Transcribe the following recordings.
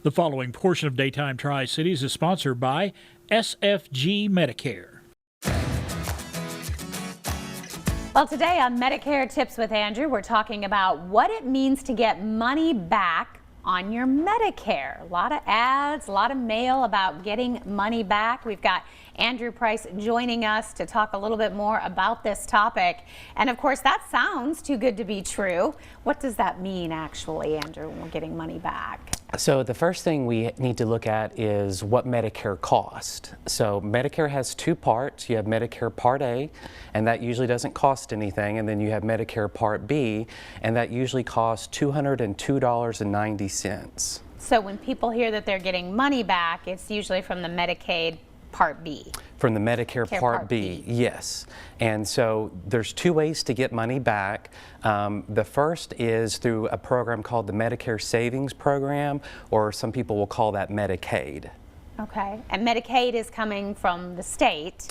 The following portion of Daytime Tri-Cities is sponsored by SFG Medicare. Well, today on Medicare Tips with Andrew, we're talking about what it means to get money back on your Medicare. A lot of ads, a lot of mail about getting money back. We've got Andrew Price joining us to talk a little bit more about this topic. And of course, that sounds too good to be true. What does that mean actually, Andrew, when we're getting money back? So the first thing we need to look at is what Medicare cost. So Medicare has two parts. You have Medicare Part A, and that usually doesn't cost anything. And then you have Medicare Part B, and that usually costs $202.90. So when people hear that they're getting money back, it's usually from the Medicaid Part B. From the Medicare Part B, yes. And so there's two ways to get money back. The first is through a program called the Medicare Savings Program, or some people will call that Medicaid. Okay, and Medicaid is coming from the state,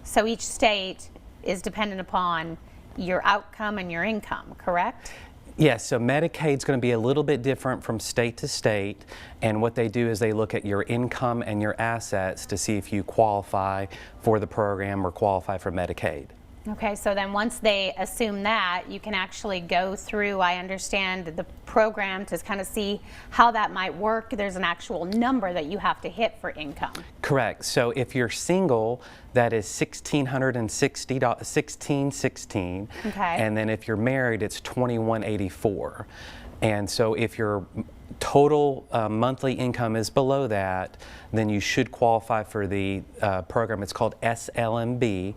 so each state is dependent upon your outcome and your income, correct? Yes, so Medicaid's going to be a little bit different from state to state, and what they do is they look at your income and your assets to see if you qualify for the program or qualify for Medicaid. Okay, so then once they assume that, you can actually go through, I understand, the program to kind of see how that might work. There's an actual number that you have to hit for income. Correct. So if you're single, that is $1,616. Okay. And then if you're married, it's $2,184. And so if your total monthly income is below that, then you should qualify for the program. It's called SLMB,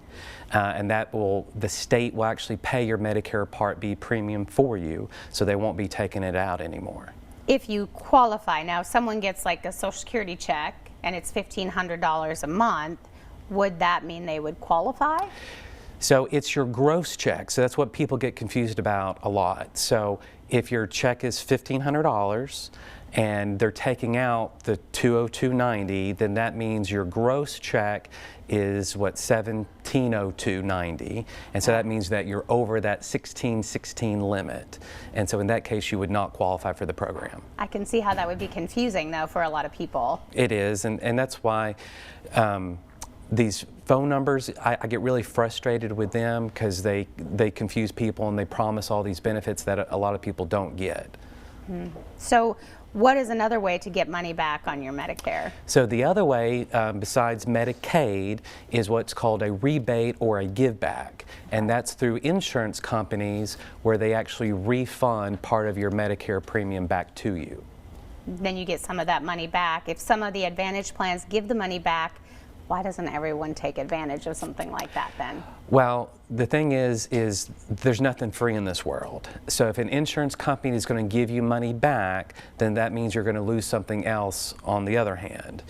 and the state will actually pay your Medicare Part B premium for you, so they won't be taking it out anymore. If you qualify, now if someone gets like a Social Security check and it's $1,500 a month, would that mean they would qualify? So it's your gross check. So that's what people get confused about a lot. So if your check is $1,500 and they're taking out the $202.90, then that means your gross check is what, $1,702.90, and so that means that you're over that $1,616 limit, and so in that case you would not qualify for the program. I can see how that would be confusing though for a lot of people. It is, and that's why these phone numbers, I get really frustrated with them because they confuse people and they promise all these benefits that a lot of people don't get. So what is another way to get money back on your Medicare? So the other way, besides Medicaid, is what's called a rebate or a give back. And that's through insurance companies where they actually refund part of your Medicare premium back to you. Then you get some of that money back. If some of the Advantage plans give the money back, why doesn't everyone take advantage of something like that then? Well, the thing is there's nothing free in this world. So if an insurance company is going to give you money back, then that means you're going to lose something else on the other hand.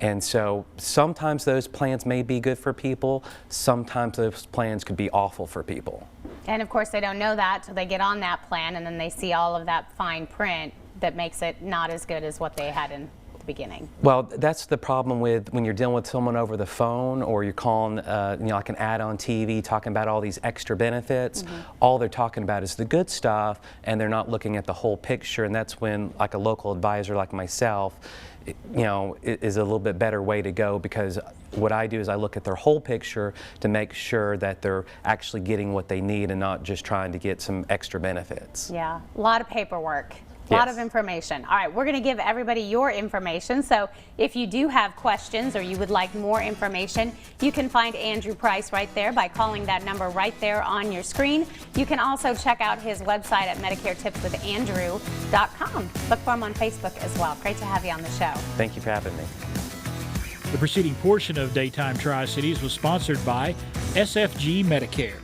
And so sometimes those plans may be good for people, sometimes those plans could be awful for people. And of course they don't know that till they get on that plan and then they see all of that fine print that makes it not as good as what they had in beginning. Well, that's the problem with when you're dealing with someone over the phone or you're calling like an ad on TV talking about all these extra benefits. All they're talking about is the good stuff and they're not looking at the whole picture, and that's when like a local advisor like myself is a little bit better way to go, because what I do is I look at their whole picture to make sure that they're actually getting what they need and not just trying to get some extra benefits. Yeah, a lot of paperwork. A lot of information. All right, we're going to give everybody your information. So if you do have questions or you would like more information, you can find Andrew Price right there by calling that number right there on your screen. You can also check out his website at MedicareTipsWithAndrew.com. Look for him on Facebook as well. Great to have you on the show. Thank you for having me. The preceding portion of Daytime Tri-Cities was sponsored by SFG Medicare.